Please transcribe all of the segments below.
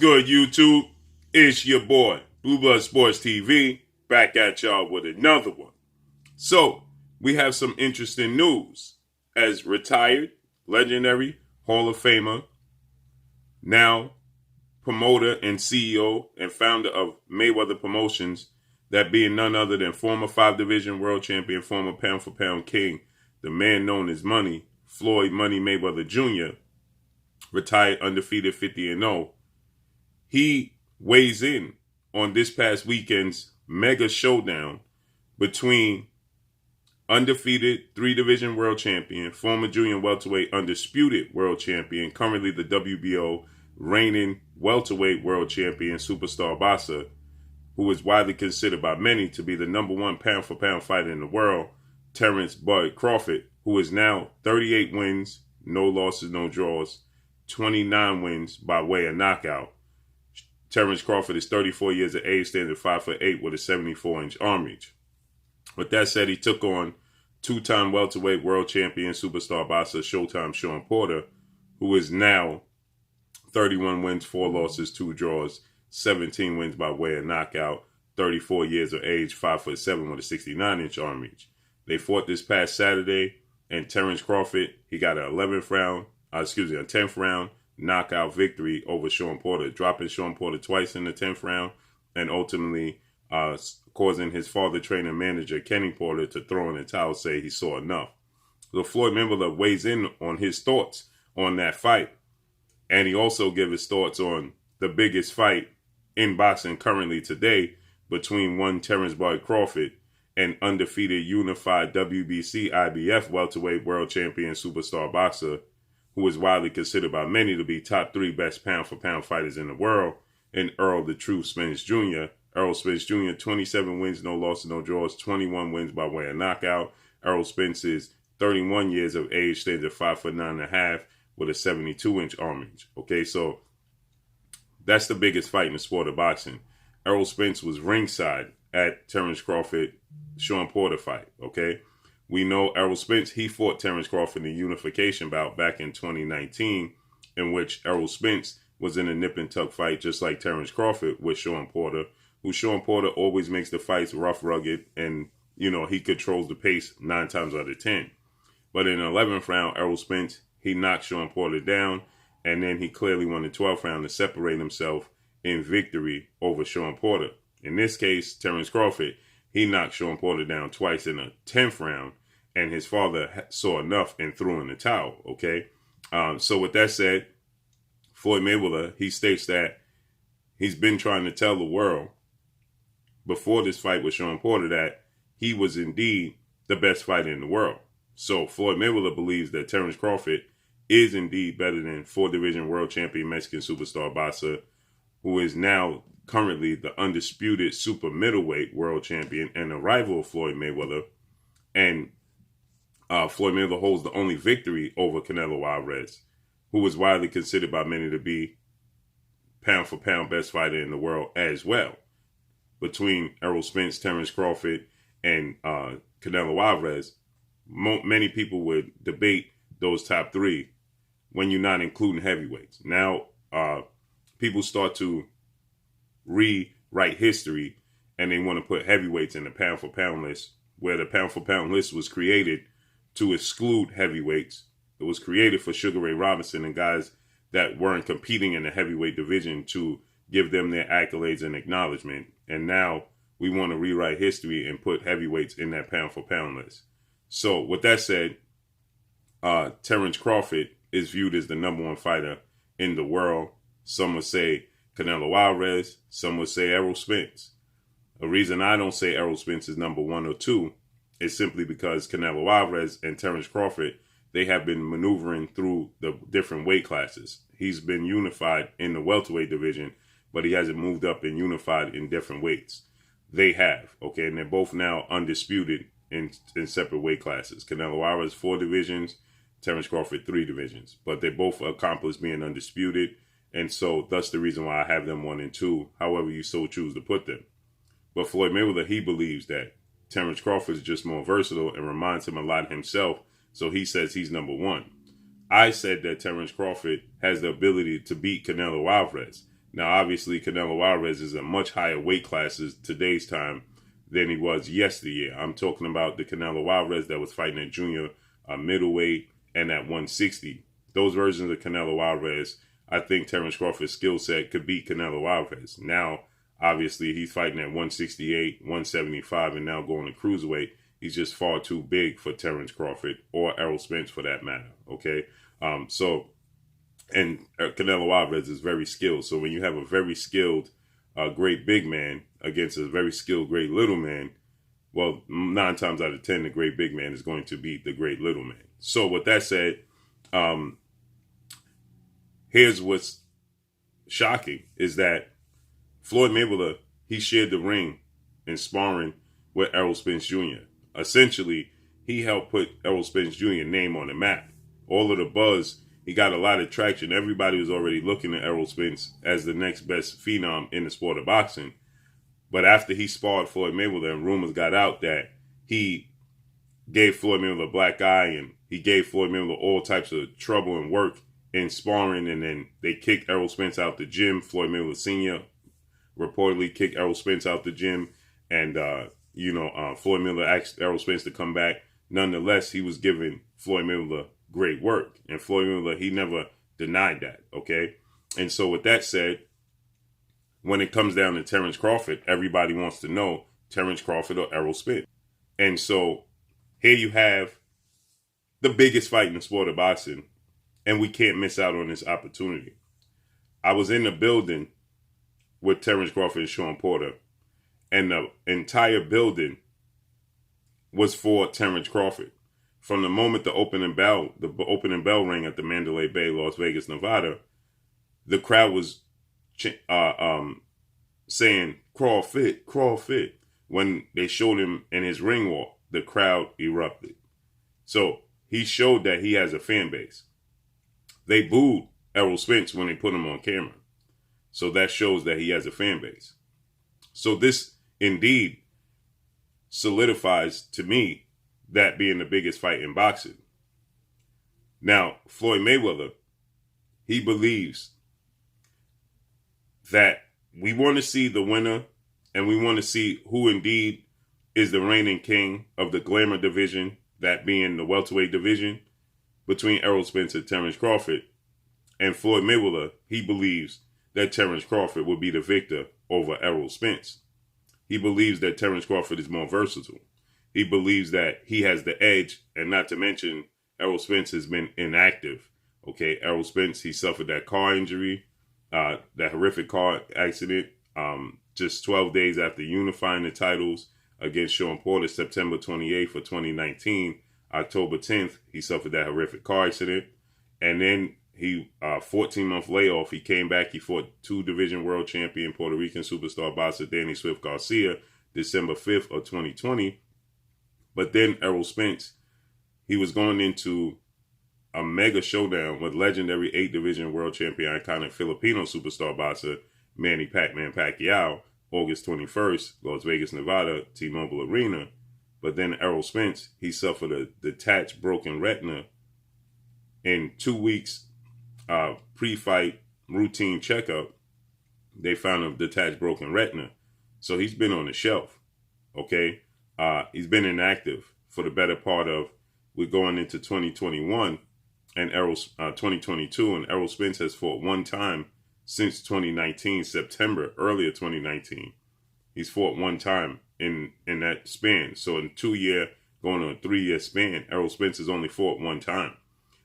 good, YouTube? It's your boy, Blue Blood Sports TV, back at y'all with another one. So, we have some interesting news. As retired, legendary, Hall of Famer, now promoter and CEO and founder of Mayweather Promotions, that being none other than former 5-division world champion, former pound-for-pound king, the man known as Money, Floyd Money Mayweather Jr., retired undefeated 50-0. He weighs in on this past weekend's mega showdown between undefeated 3-division world champion, former junior welterweight undisputed world champion, currently the WBO reigning welterweight world champion, superstar boxer, who is widely considered by many to be the number one pound-for-pound fighter in the world, Terence Crawford, who is now 38 wins, no losses, no draws, 29 wins by way of knockout. Terence Crawford is 34 years of age, stands at 5'8" with a 74-inch arm reach. With that said, he took on two-time welterweight world champion, superstar boxer, Showtime Shawn Porter, who is now 31 wins, 4 losses, 2 draws, 17 wins by way of knockout, 34 years of age, 5'7" with a 69-inch arm reach. They fought this past Saturday, and Terence Crawford, he got a 10th round knockout victory over Shawn Porter, dropping Shawn Porter twice in the 10th round, and ultimately causing his father, trainer, manager, Kenny Porter, to throw in the towel, say he saw enough. So Floyd Mayweather weighs in on his thoughts on that fight, and he also gives his thoughts on the biggest fight in boxing currently today between one Terence Crawford and undefeated unified WBC IBF welterweight world champion superstar boxer, who is widely considered by many to be top 3 best pound-for-pound fighters in the world, and Errol the True Spence Jr. Errol Spence Jr., 27 wins, no losses, no draws, 21 wins by way of knockout. Errol Spence is 31 years of age, stands at 5'9.5" with a 72-inch arm reach. Okay, so that's the biggest fight in the sport of boxing. Errol Spence was ringside at Terence Crawford Shawn Porter fight. Okay, we know Errol Spence, he fought Terence Crawford in the unification bout back in 2019, in which Errol Spence was in a nip and tuck fight just like Terence Crawford with Shawn Porter, who Shawn Porter always makes the fights rough, rugged, and, he controls the pace 9 times out of 10. But in the 11th round, Errol Spence, he knocked Shawn Porter down, and then he clearly won the 12th round to separate himself in victory over Shawn Porter. In this case, Terence Crawford, he knocked Shawn Porter down twice in the 10th round, and his father saw enough and threw in the towel, okay? So with that said, Floyd Mayweather, he states that he's been trying to tell the world before this fight with Shawn Porter that he was indeed the best fighter in the world. So Floyd Mayweather believes that Terence Crawford is indeed better than 4-division world champion Mexican superstar boxer, who is now currently the undisputed super middleweight world champion and a rival of Floyd Mayweather. And Floyd Mayweather holds the only victory over Canelo Alvarez, who is widely considered by many to be pound-for-pound best fighter in the world as well. Between Errol Spence, Terence Crawford, and Canelo Alvarez, many people would debate those top 3 when you're not including heavyweights. Now, people start to rewrite history, and they want to put heavyweights in the pound-for-pound list, where the pound-for-pound list was created to exclude heavyweights. It was created for Sugar Ray Robinson and guys that weren't competing in the heavyweight division to give them their accolades and acknowledgement. And now we want to rewrite history and put heavyweights in that pound-for-pound list. So with that said, Terence Crawford is viewed as the number 1 fighter in the world. Some would say Canelo Alvarez. Some would say Errol Spence. The reason I don't say Errol Spence is number 1 or 2 is simply because Canelo Alvarez and Terence Crawford, they have been maneuvering through the different weight classes. He's been unified in the welterweight division, but he hasn't moved up and unified in different weights. They have, okay, and they're both now undisputed in separate weight classes. Canelo Alvarez 4 divisions, Terence Crawford 3 divisions, but they both accomplished being undisputed, and so that's the reason why I have them 1 and 2, however you so choose to put them. But Floyd Mayweather, he believes that Terence Crawford is just more versatile and reminds him a lot of himself, so he says he's number 1. I said that Terence Crawford has the ability to beat Canelo Alvarez. Now, obviously, Canelo Alvarez is a much higher weight classes today's time than he was yesteryear. I'm talking about the Canelo Alvarez that was fighting at junior middleweight and at 160. Those versions of Canelo Alvarez, I think Terence Crawford's skill set could beat Canelo Alvarez. Now, obviously, he's fighting at 168, 175, and now going to cruiserweight. He's just far too big for Terence Crawford or Errol Spence for that matter. Okay, and Canelo Alvarez is very skilled. So when you have a very skilled, great big man against a very skilled, great little man, well, 9 times out of 10, the great big man is going to beat the great little man. So with that said, here's what's shocking is that Floyd Mayweather, he shared the ring in sparring with Errol Spence Jr. Essentially, he helped put Errol Spence Jr. name on the map. All of the buzz, he got a lot of traction. Everybody was already looking at Errol Spence as the next best phenom in the sport of boxing. But after he sparred Floyd Mayweather and rumors got out that he gave Floyd Mayweather a black eye and he gave Floyd Mayweather all types of trouble and work in sparring, and then they kicked Errol Spence out the gym. Floyd Mayweather Sr. reportedly kicked Errol Spence out the gym, and Floyd Mayweather asked Errol Spence to come back. Nonetheless, he was giving Floyd Mayweather great work, and Floyd Mayweather, he never denied that, okay? And so with that said, when it comes down to Terence Crawford, everybody wants to know Terence Crawford or Errol Spence. And so here you have the biggest fight in the sport of boxing, and we can't miss out on this opportunity. I was in the building with Terence Crawford and Sean Porter, and the entire building was for Terence Crawford. From the moment the opening bell rang at the Mandalay Bay, Las Vegas, Nevada, the crowd was saying Crawford, Crawford. When they showed him in his ring walk, the crowd erupted. So he showed that he has a fan base. They booed Errol Spence when they put him on camera. So that shows that he has a fan base. So this indeed solidifies to me that being the biggest fight in boxing. Now, Floyd Mayweather, he believes that we want to see the winner and we want to see who indeed is the reigning king of the glamour division, that being the welterweight division, between Errol Spence and Terence Crawford. And Floyd Mayweather, he believes that Terence Crawford will be the victor over Errol Spence. He believes that Terence Crawford is more versatile. He believes that he has the edge, and not to mention Errol Spence has been inactive. Okay, Errol Spence, he suffered that car injury, that horrific car accident, just 12 days after unifying the titles against Sean Porter, September 28th of 2019. October 10th, he suffered that horrific car accident. And then he, 14-month layoff, he came back. He fought 2-division world champion Puerto Rican superstar boxer Danny Swift Garcia, December 5th of 2020. But then Errol Spence, he was going into a mega showdown with legendary 8-division world champion, iconic Filipino superstar boxer Manny Pac-Man Pacquiao, August 21st, Las Vegas, Nevada, T-Mobile Arena. But then Errol Spence, he suffered a detached broken retina. In 2 weeks pre-fight routine checkup, they found a detached broken retina. So he's been on the shelf, okay? He's been inactive for the better part of, we're going into 2021 and 2022, and Errol Spence has fought one time since 2019, September, earlier 2019. He's fought one time in that span. So in 2-year, going on a 3-year span, Errol Spence has only fought one time.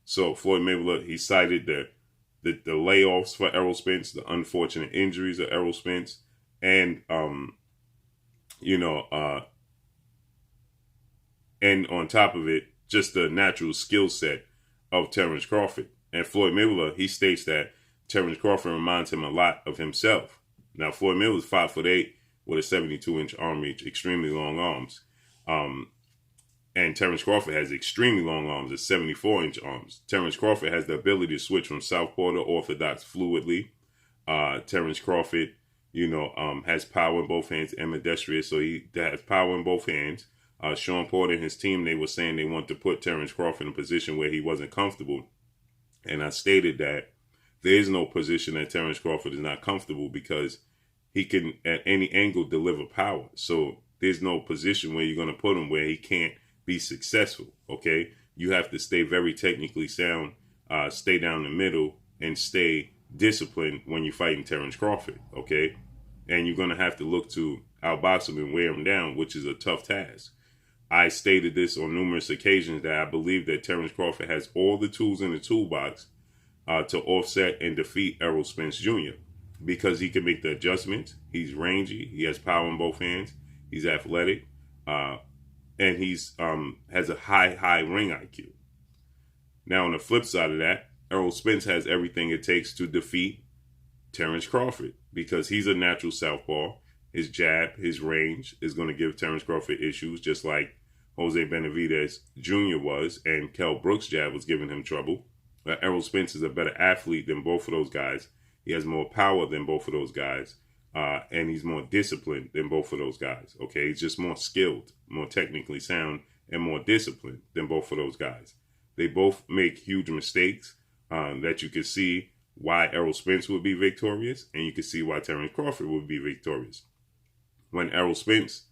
So Floyd Mayweather, he cited the layoffs for Errol Spence, the unfortunate injuries of Errol Spence, and and on top of it, just the natural skill set of Terence Crawford. And Floyd Mayweather, he states that Terence Crawford reminds him a lot of himself. Now, Floyd Mayweather is 5'8" with a 72-inch arm reach, extremely long arms. And Terence Crawford has extremely long arms, at 74-inch arms. Terence Crawford has the ability to switch from southpaw to orthodox fluidly. Terence Crawford, has power in both hands, ambidextrous, so he has power in both hands. Sean Porter and his team, they were saying they want to put Terence Crawford in a position where he wasn't comfortable. And I stated that there is no position that Terence Crawford is not comfortable, because he can at any angle deliver power. So there's no position where you're going to put him where he can't be successful. Okay, you have to stay very technically sound, stay down the middle, and stay disciplined when you're fighting Terence Crawford. Okay, and you're going to have to look to outbox him and wear him down, which is a tough task. I stated this on numerous occasions that I believe that Terence Crawford has all the tools in the toolbox to offset and defeat Errol Spence Jr. because he can make the adjustments. He's rangy. He has power in both hands. He's athletic, and he's has a high ring IQ. Now, on the flip side of that, Errol Spence has everything it takes to defeat Terence Crawford because he's a natural southpaw. His jab, his range is going to give Terence Crawford issues, just like Jose Benavidez Jr. was, and Kell Brook's jab was giving him trouble. Errol Spence is a better athlete than both of those guys. He has more power than both of those guys, and he's more disciplined than both of those guys. Okay, he's just more skilled, more technically sound, and more disciplined than both of those guys. They both make huge mistakes that you can see why Errol Spence would be victorious, and you can see why Terence Crawford would be victorious. When Errol Spence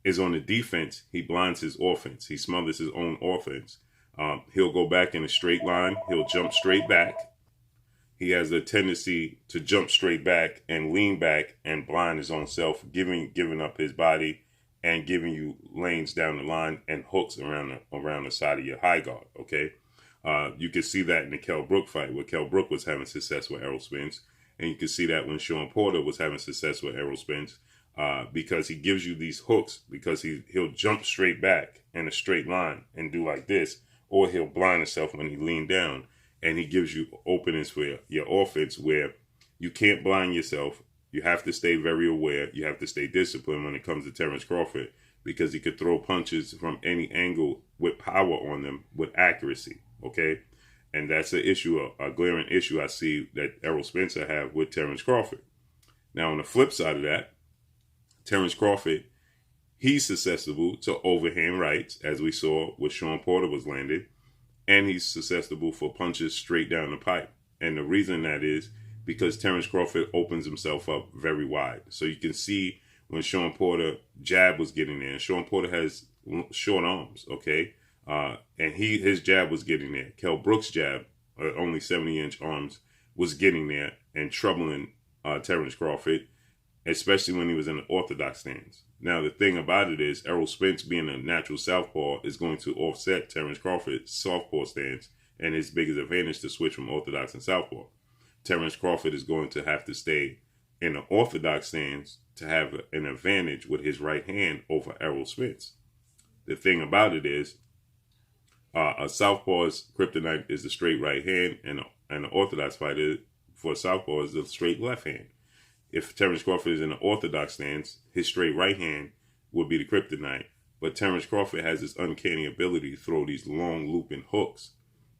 is on the defense, he blinds his offense. He smothers his own offense. He'll go back in a straight line. He'll jump straight back. He has a tendency to jump straight back and lean back and blind his own self, giving up his body and giving you lanes down the line and hooks around the side of your high guard. Okay, you can see that in the Kell Brook fight, where Kell Brook was having success with Errol Spence, and you can see that when Sean Porter was having success with Errol Spence, because he gives you these hooks, because he'll jump straight back in a straight line and do like this, or he'll blind himself when he lean down, and he gives you openings for your offense where you can't blind yourself. You have to stay very aware. You have to stay disciplined when it comes to Terence Crawford, because he could throw punches from any angle with power on them with accuracy. Okay, and that's an issue, a glaring issue I see that Errol Spence have with Terence Crawford. Now, on the flip side of that, Terence Crawford, he's susceptible to overhand rights, as we saw what Sean Porter was landed, and he's susceptible for punches straight down the pipe. And the reason that is because Terence Crawford opens himself up very wide. So you can see when Sean Porter jab was getting there, and Sean Porter has short arms, okay? And his jab was getting there. Kell Brook's jab, only 70-inch arms, was getting there and troubling Terence Crawford, especially when he was in the orthodox stance. Now, the thing about it is, Errol Spence, being a natural southpaw, is going to offset Terence Crawford's southpaw stance, and his biggest advantage to switch from orthodox and southpaw. Terence Crawford is going to have to stay in an orthodox stance to have an advantage with his right hand over Errol Spence. The thing about it is, a southpaw's kryptonite is the straight right hand, and an orthodox fighter for a southpaw is the straight left hand. If Terence Crawford is in an orthodox stance, his straight right hand would be the kryptonite. But Terence Crawford has this uncanny ability to throw these long looping hooks,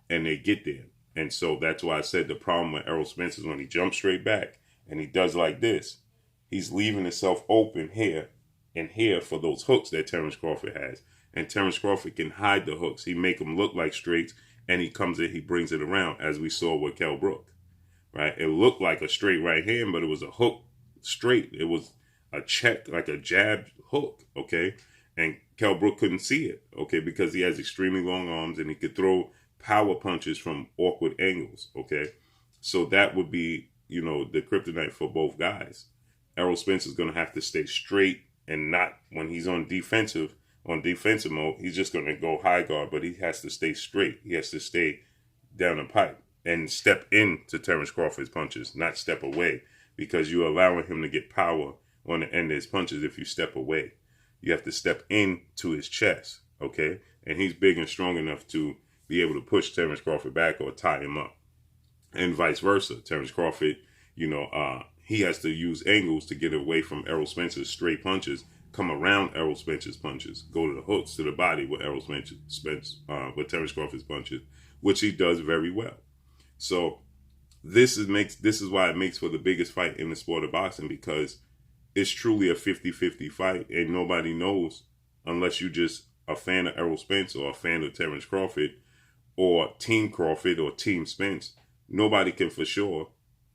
and they get there. And so that's why I said the problem with Errol Spence is when he jumps straight back and he does like this, he's leaving himself open here and here for those hooks that Terence Crawford has. And Terence Crawford can hide the hooks. He make them look like straights, and he comes in, he brings it around, as we saw with Kell Brook. Right? It looked like a straight right hand, but it was a hook straight. It was a check, like a jab hook, okay? And Kell Brook couldn't see it, okay, because he has extremely long arms and he could throw power punches from awkward angles, okay? So that would be, the kryptonite for both guys. Errol Spence is going to have to stay straight and not, when he's on defensive mode, he's just going to go high guard, but he has to stay straight. He has to stay down the pipe and step into Terence Crawford's punches, not step away, because you're allowing him to get power on the end of his punches if you step away. You have to step into his chest, okay? And he's big and strong enough to be able to push Terence Crawford back or tie him up. And vice versa. Terence Crawford, he has to use angles to get away from Errol Spence's straight punches, come around Errol Spence's punches, go to the hooks to the body with with Terence Crawford's punches, which he does very well. So this is why it makes for the biggest fight in the sport of boxing, because it's truly a 50-50 fight, and nobody knows, unless you just a fan of Errol Spence or a fan of Terence Crawford or Team Crawford or Team Spence, nobody can for sure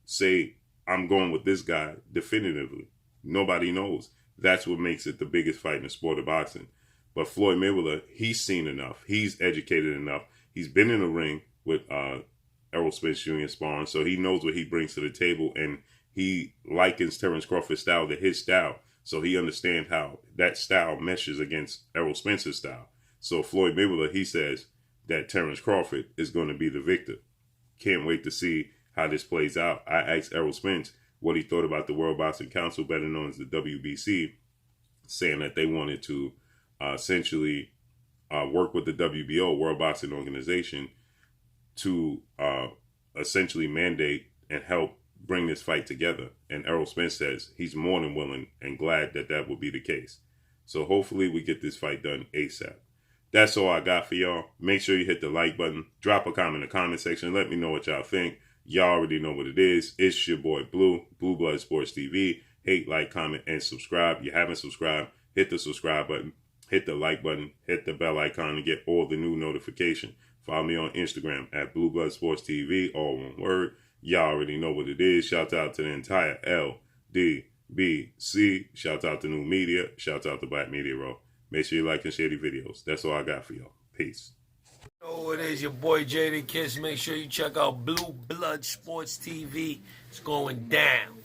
say, I'm going with this guy definitively. Nobody knows. That's what makes it the biggest fight in the sport of boxing. But Floyd Mayweather, he's seen enough. He's educated enough. He's been in the ring with Errol Spence Jr. sparring, so he knows what he brings to the table, and he likens Terence Crawford's style to his style, so he understands how that style meshes against Errol Spence's style. So Floyd Mayweather, he says that Terence Crawford is going to be the victor. Can't wait to see how this plays out. I asked Errol Spence what he thought about the World Boxing Council, better known as the WBC, saying that they wanted to essentially work with the WBO, World Boxing Organization, to essentially mandate and help bring this fight together. And Errol Spence says he's more than willing and glad that that will be the case. So hopefully we get this fight done ASAP. That's all I got for y'all. Make sure you hit the like button. Drop a comment in the comment section. Let me know what y'all think. Y'all already know what it is. It's your boy Blue, Blue Blood Sports TV. Hate, like, comment, and subscribe. If you haven't subscribed, hit the subscribe button. Hit the like button. Hit the bell icon to get all the new notifications. Follow me on Instagram at Blue Blood Sports TV, all one word. Y'all already know what it is. Shout out to the entire LDBC. Shout out to New Media. Shout out to Black Media Row. Make sure you like and share the videos. That's all I got for y'all. Peace. Oh, it is your boy Jada Kiss. Make sure you check out Blue Blood Sports TV. It's going down.